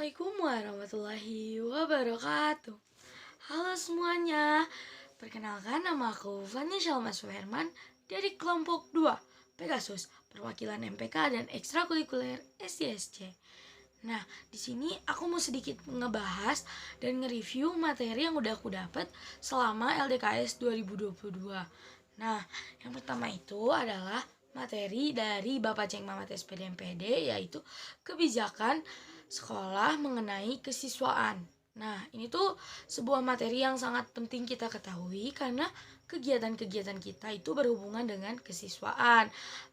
Assalamualaikum warahmatullahi wabarakatuh. Halo semuanya, perkenalkan nama aku Fania Shalma Suherman dari kelompok 2 Pegasus, perwakilan MPK dan ekstrakurikuler SYSC. Nah, di sini aku mau sedikit ngebahas dan nge-review materi yang udah aku dapat selama LDKS 2022. Nah, yang pertama itu adalah materi dari Bapak Ceng Mamat SPD MPD, yaitu kebijakan sekolah mengenai kesiswaan. Nah, ini tuh sebuah materi yang sangat penting kita ketahui karena kegiatan-kegiatan kita itu berhubungan dengan kesiswaan.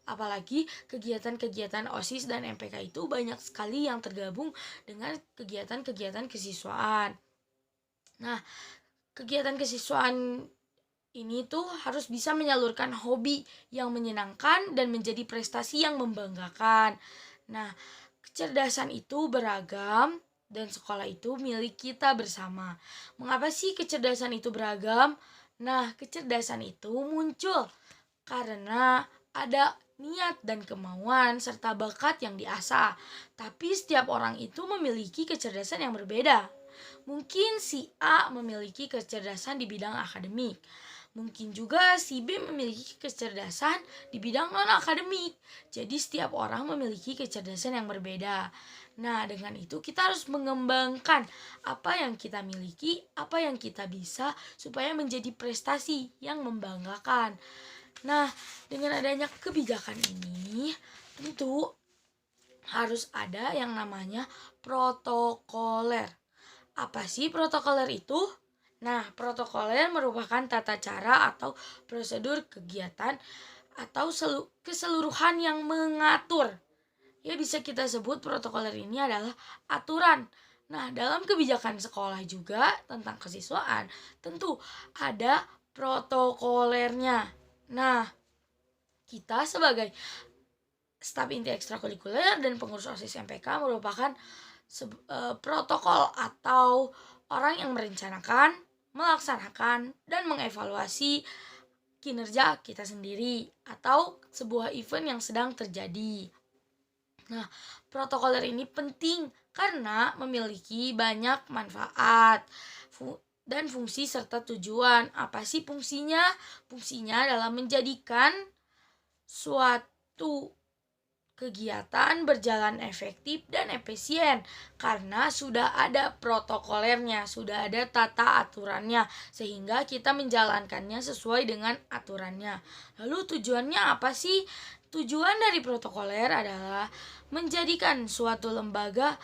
Apalagi kegiatan-kegiatan OSIS dan MPK itu banyak sekali yang tergabung dengan kegiatan-kegiatan kesiswaan. Nah, kegiatan kesiswaan ini tuh harus bisa menyalurkan hobi yang menyenangkan dan menjadi prestasi yang membanggakan. Nah, kecerdasan itu beragam dan sekolah itu milik kita bersama. Mengapa sih kecerdasan itu beragam? Nah, kecerdasan itu muncul karena ada niat dan kemauan serta bakat yang diasah. Tapi setiap orang itu memiliki kecerdasan yang berbeda. Mungkin si A memiliki kecerdasan di bidang akademik. Mungkin juga si B memiliki kecerdasan di bidang non-akademik. Jadi setiap orang memiliki kecerdasan yang berbeda. Nah, dengan itu kita harus mengembangkan apa yang kita miliki, apa yang kita bisa, supaya menjadi prestasi yang membanggakan. Nah, dengan adanya kebijakan ini, tentu harus ada yang namanya protokoler. Apa sih protokoler itu? Nah, protokoler merupakan tata cara atau prosedur kegiatan atau keseluruhan yang mengatur. Ya, bisa kita sebut protokoler ini adalah aturan. Nah, dalam kebijakan sekolah juga tentang kesiswaan, tentu ada protokolernya. Nah, kita sebagai staf inti ekstrakurikuler dan pengurus OSIS MPK merupakan protokol atau orang yang merencanakan, melaksanakan, dan mengevaluasi kinerja kita sendiri atau sebuah event yang sedang terjadi. Nah, protokoler ini penting karena memiliki banyak manfaat dan fungsi serta tujuan. Apa sih fungsinya? Fungsinya adalah menjadikan suatu kegiatan berjalan efektif dan efisien karena sudah ada protokolernya, sudah ada tata aturannya sehingga kita menjalankannya sesuai dengan aturannya. Lalu tujuannya apa sih? Tujuan dari protokoler adalah menjadikan suatu lembaga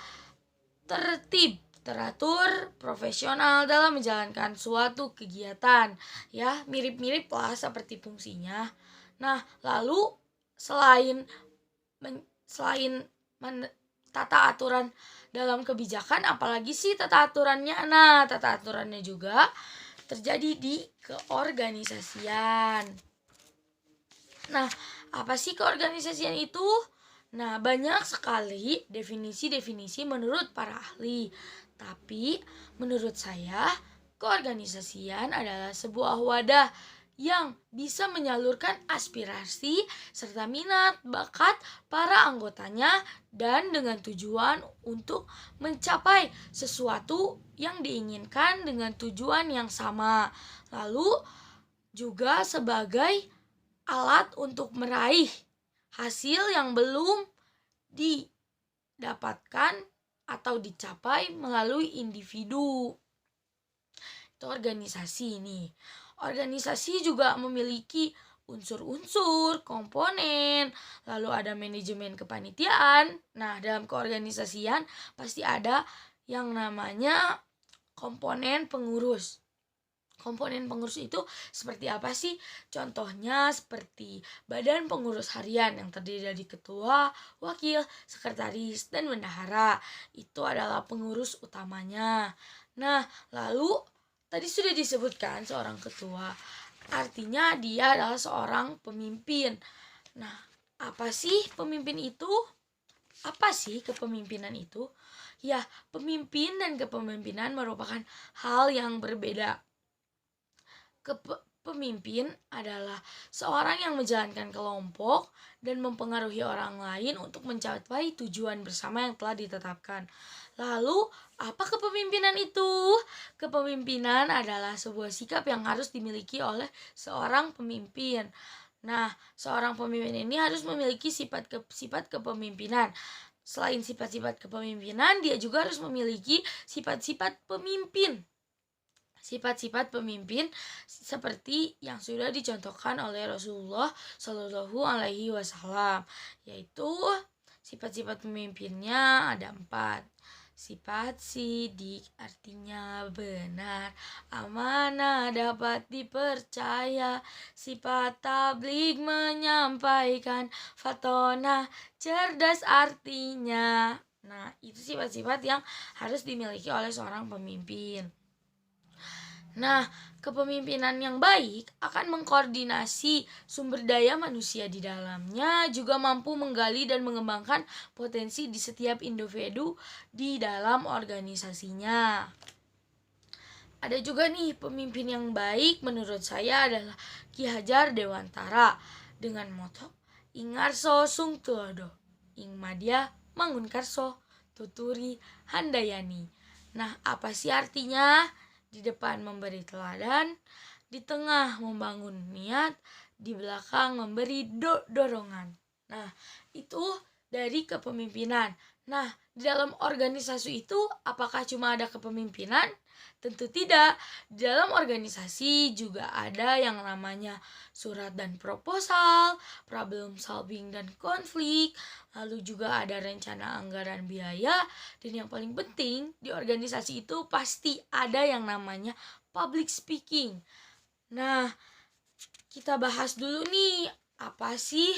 tertib, teratur, profesional dalam menjalankan suatu kegiatan. Ya, mirip-mirip lah seperti fungsinya. Nah, lalu selain tata aturan dalam kebijakan, apalagi sih tata aturannya? Nah, tata aturannya juga terjadi di keorganisasian. Nah, apa sih keorganisasian itu? Nah, banyak sekali definisi-definisi menurut para ahli. Tapi menurut saya, keorganisasian adalah sebuah wadah yang bisa menyalurkan aspirasi serta minat, bakat para anggotanya dan dengan tujuan untuk mencapai sesuatu yang diinginkan dengan tujuan yang sama. Lalu juga sebagai alat untuk meraih hasil yang belum didapatkan atau dicapai melalui individu. Itu organisasi ini. Organisasi juga memiliki unsur-unsur, komponen, lalu ada manajemen kepanitiaan. Nah, dalam keorganisasian pasti ada yang namanya komponen pengurus. Komponen pengurus itu seperti apa sih? Contohnya seperti badan pengurus harian yang terdiri dari ketua, wakil, sekretaris, dan bendahara. Itu adalah pengurus utamanya. Nah, lalu tadi sudah disebutkan seorang ketua. Artinya dia adalah seorang pemimpin. Nah, apa sih pemimpin itu? Apa sih kepemimpinan itu? Ya, pemimpin dan kepemimpinan merupakan hal yang berbeda. Pemimpin adalah seorang yang menjalankan kelompok dan mempengaruhi orang lain untuk mencapai tujuan bersama yang telah ditetapkan. Lalu, apa kepemimpinan itu? Kepemimpinan adalah sebuah sikap yang harus dimiliki oleh seorang pemimpin. Nah, seorang pemimpin ini harus memiliki sifat kepemimpinan. Selain sifat-sifat kepemimpinan, dia juga harus memiliki sifat-sifat pemimpin. Sifat-sifat pemimpin seperti yang sudah dicontohkan oleh Rasulullah Shallallahu Alaihi Wasallam, yaitu sifat-sifat pemimpinnya ada 4. Sifat sidik artinya benar, amanah dapat dipercaya. Sifat tabligh menyampaikan, fatona cerdas artinya. Nah, itu sifat-sifat yang harus dimiliki oleh seorang pemimpin. Nah, kepemimpinan yang baik akan mengkoordinasi sumber daya manusia di dalamnya, juga mampu menggali dan mengembangkan potensi di setiap individu di dalam organisasinya. Ada juga nih pemimpin yang baik menurut saya adalah Ki Hajar Dewantara dengan moto Ingarso Sung Tulodo, Ing Madya Mangunkarso, Tuturi Handayani. Nah, apa sih artinya? Di depan memberi teladan, di tengah membangun niat, di belakang memberi dorongan. Nah, itu dari kepemimpinan. Nah, di dalam organisasi itu apakah cuma ada kepemimpinan? Tentu tidak. Di dalam organisasi juga ada yang namanya surat dan proposal, problem solving dan konflik, lalu juga ada rencana anggaran biaya, dan yang paling penting di organisasi itu pasti ada yang namanya public speaking. Nah, kita bahas dulu nih, apa sih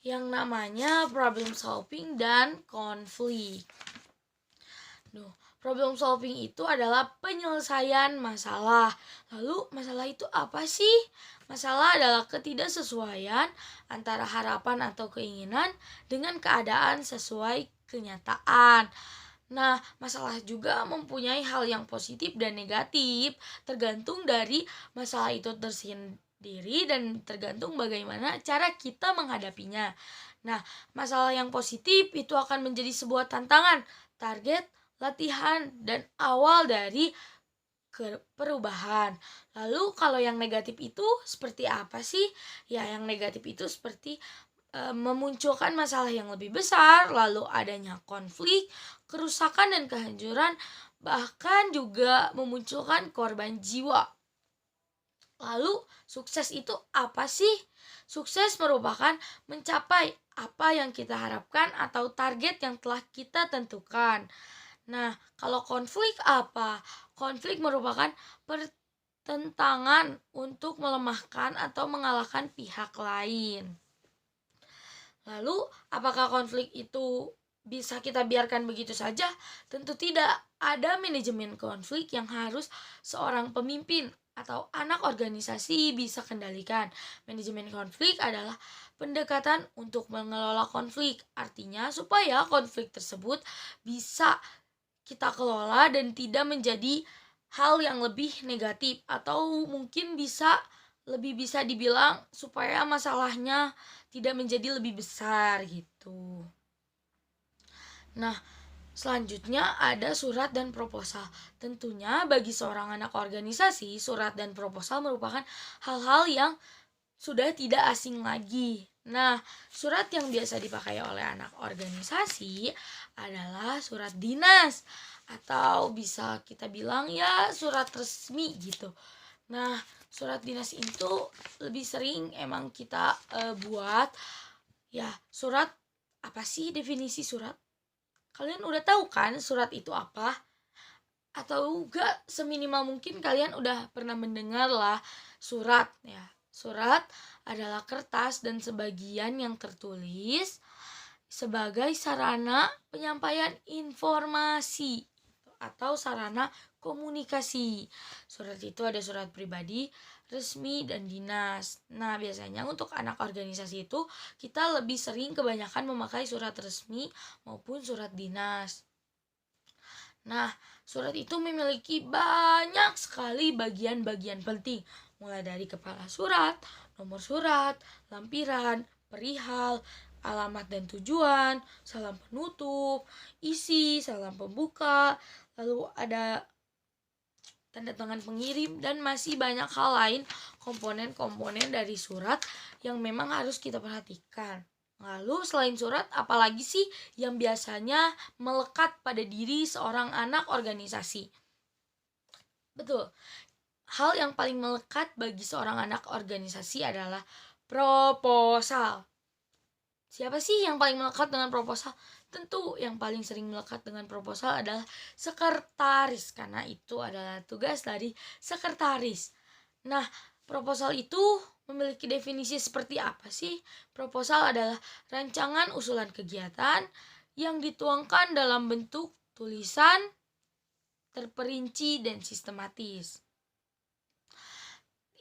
yang namanya problem solving dan konflik. Problem solving itu adalah penyelesaian masalah. Lalu masalah itu apa sih? Masalah adalah ketidaksesuaian antara harapan atau keinginan dengan keadaan sesuai kenyataan. Nah, masalah juga mempunyai hal yang positif dan negatif, tergantung dari masalah itu tersendiri dan tergantung bagaimana cara kita menghadapinya. Nah, masalah yang positif itu akan menjadi sebuah tantangan, target, latihan, dan awal dari perubahan. Lalu kalau yang negatif itu seperti apa sih? Ya, yang negatif itu seperti memunculkan masalah yang lebih besar, lalu adanya konflik, kerusakan dan kehancuran, bahkan juga memunculkan korban jiwa. Lalu sukses itu apa sih? Sukses merupakan mencapai apa yang kita harapkan atau target yang telah kita tentukan. Nah, kalau konflik apa? Konflik merupakan pertentangan untuk melemahkan atau mengalahkan pihak lain. Lalu, apakah konflik itu bisa kita biarkan begitu saja? Tentu tidak. Ada manajemen konflik yang harus seorang pemimpin atau anak organisasi bisa kendalikan. Manajemen konflik adalah pendekatan untuk mengelola konflik. Artinya, supaya konflik tersebut bisa kita kelola dan tidak menjadi hal yang lebih negatif, atau mungkin lebih bisa dibilang supaya masalahnya tidak menjadi lebih besar gitu. Nah, selanjutnya ada surat dan proposal. Tentunya bagi seorang anak organisasi, surat dan proposal merupakan hal-hal yang sudah tidak asing lagi. Nah, surat yang biasa dipakai oleh anak organisasi adalah surat dinas, atau bisa kita bilang ya surat resmi gitu. Nah, surat dinas itu lebih sering emang kita buat. Ya, surat apa sih definisi surat? Kalian udah tahu kan surat itu apa? Atau enggak, seminimal mungkin kalian udah pernah mendengar lah surat ya. Surat adalah kertas dan sebagian yang tertulis sebagai sarana penyampaian informasi atau sarana komunikasi. Surat itu ada surat pribadi, resmi, dan dinas. Nah, biasanya untuk anak organisasi itu kita lebih sering kebanyakan memakai surat resmi maupun surat dinas. Nah, surat itu memiliki banyak sekali bagian-bagian penting, mulai dari kepala surat, nomor surat, lampiran, perihal, alamat dan tujuan, salam penutup, isi, salam pembuka, lalu ada tanda tangan pengirim, dan masih banyak hal lain komponen-komponen dari surat yang memang harus kita perhatikan. Lalu selain surat, apalagi sih yang biasanya melekat pada diri seorang anak organisasi? Betul, hal yang paling melekat bagi seorang anak organisasi adalah proposal. Siapa sih yang paling melekat dengan proposal? Tentu yang paling sering melekat dengan proposal adalah sekretaris, karena itu adalah tugas dari sekretaris. Nah, proposal itu memiliki definisi seperti apa sih? Proposal adalah rancangan usulan kegiatan yang dituangkan dalam bentuk tulisan, terperinci, dan sistematis.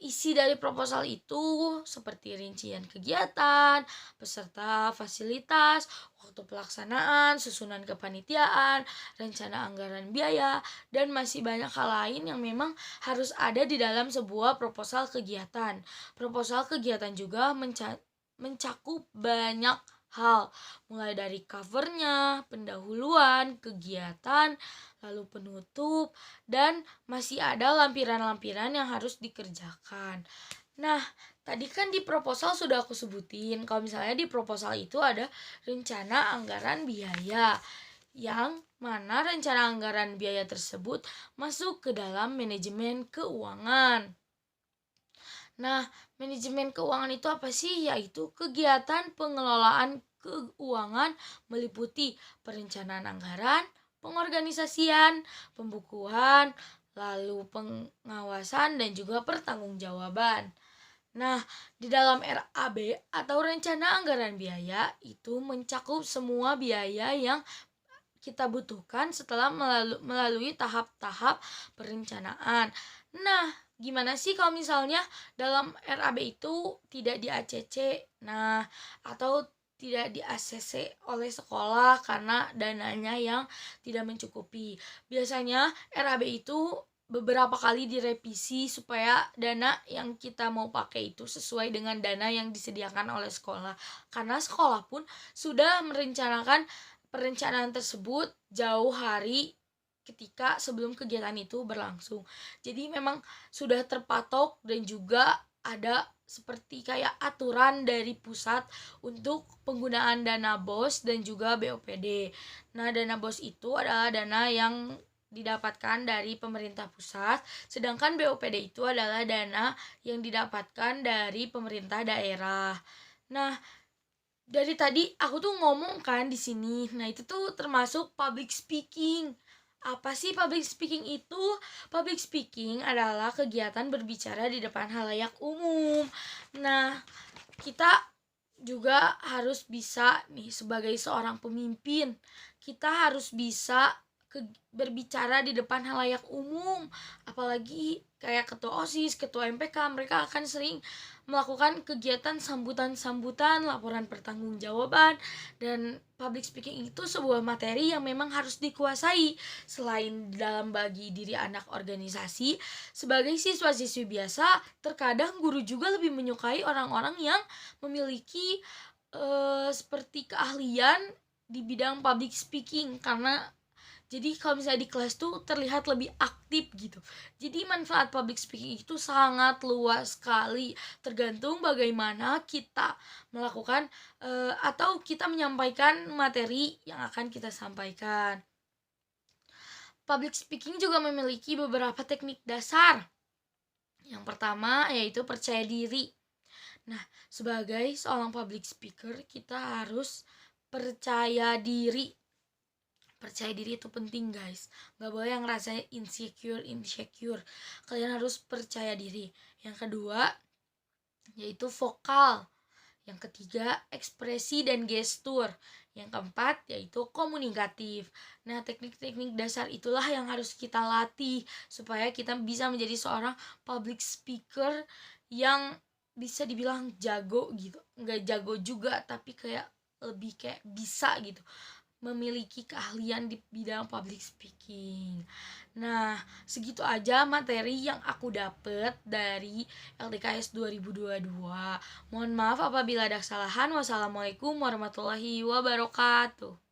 Isi dari proposal itu seperti rincian kegiatan, peserta, fasilitas, waktu pelaksanaan, susunan kepanitiaan, rencana anggaran biaya, dan masih banyak hal lain yang memang harus ada di dalam sebuah proposal kegiatan. Proposal kegiatan juga mencakup banyak hal, mulai dari covernya, pendahuluan, kegiatan, lalu penutup, dan masih ada lampiran-lampiran yang harus dikerjakan. Nah, tadi kan di proposal sudah aku sebutin, kalau misalnya di proposal itu ada rencana anggaran biaya, yang mana rencana anggaran biaya tersebut masuk ke dalam manajemen keuangan. Nah, manajemen keuangan itu apa sih? Yaitu kegiatan pengelolaan keuangan meliputi perencanaan anggaran, pengorganisasian, pembukuan, lalu pengawasan, dan juga pertanggungjawaban. Nah, di dalam RAB atau rencana anggaran biaya itu mencakup semua biaya yang kita butuhkan setelah melalui tahap-tahap perencanaan. Nah, gimana sih kalau misalnya dalam RAB itu tidak di ACC, nah, atau tidak di ACC oleh sekolah karena dananya yang tidak mencukupi. Biasanya RAB itu beberapa kali direvisi supaya dana yang kita mau pakai itu sesuai dengan dana yang disediakan oleh sekolah. Karena sekolah pun sudah merencanakan perencanaan tersebut jauh hari ketika sebelum kegiatan itu berlangsung. Jadi memang sudah terpatok dan juga ada seperti kayak aturan dari pusat untuk penggunaan dana BOS dan juga BOPD. Nah, dana BOS itu adalah dana yang didapatkan dari pemerintah pusat, sedangkan BOPD itu adalah dana yang didapatkan dari pemerintah daerah. Nah, dari tadi aku tuh ngomong kan di sini. Nah, itu tuh termasuk public speaking. Apa sih public speaking itu? Public speaking adalah kegiatan berbicara di depan halayak umum. Nah, kita juga harus bisa nih sebagai seorang pemimpin. Kita harus bisa berbicara di depan halayak umum. Apalagi kayak ketua OSIS, ketua MPK, mereka akan sering melakukan kegiatan sambutan-sambutan, laporan pertanggungjawaban, dan public speaking itu sebuah materi yang memang harus dikuasai. Selain dalam bagi diri anak organisasi, sebagai siswa-siswi biasa, terkadang guru juga lebih menyukai orang-orang yang memiliki seperti keahlian di bidang public speaking, karena jadi kalau misalnya di kelas tuh terlihat lebih aktif gitu. Jadi manfaat public speaking itu sangat luas sekali, tergantung bagaimana kita melakukan atau kita menyampaikan materi yang akan kita sampaikan. Public speaking juga memiliki beberapa teknik dasar. Yang pertama yaitu percaya diri. Nah, sebagai seorang public speaker, kita harus percaya diri. Percaya diri itu penting, guys. Gak boleh yang rasanya insecure. Kalian harus percaya diri. Yang kedua yaitu vokal. Yang ketiga ekspresi dan gestur. Yang keempat yaitu komunikatif. Nah, teknik-teknik dasar itulah yang harus kita latih supaya kita bisa menjadi seorang public speaker yang bisa dibilang jago gitu. Nggak jago juga, tapi kayak lebih kayak bisa gitu. memiliki keahlian di bidang public speaking. Nah, segitu aja materi yang aku dapet dari LTKS 2022. Mohon maaf apabila ada kesalahan. Wassalamualaikum warahmatullahi wabarakatuh.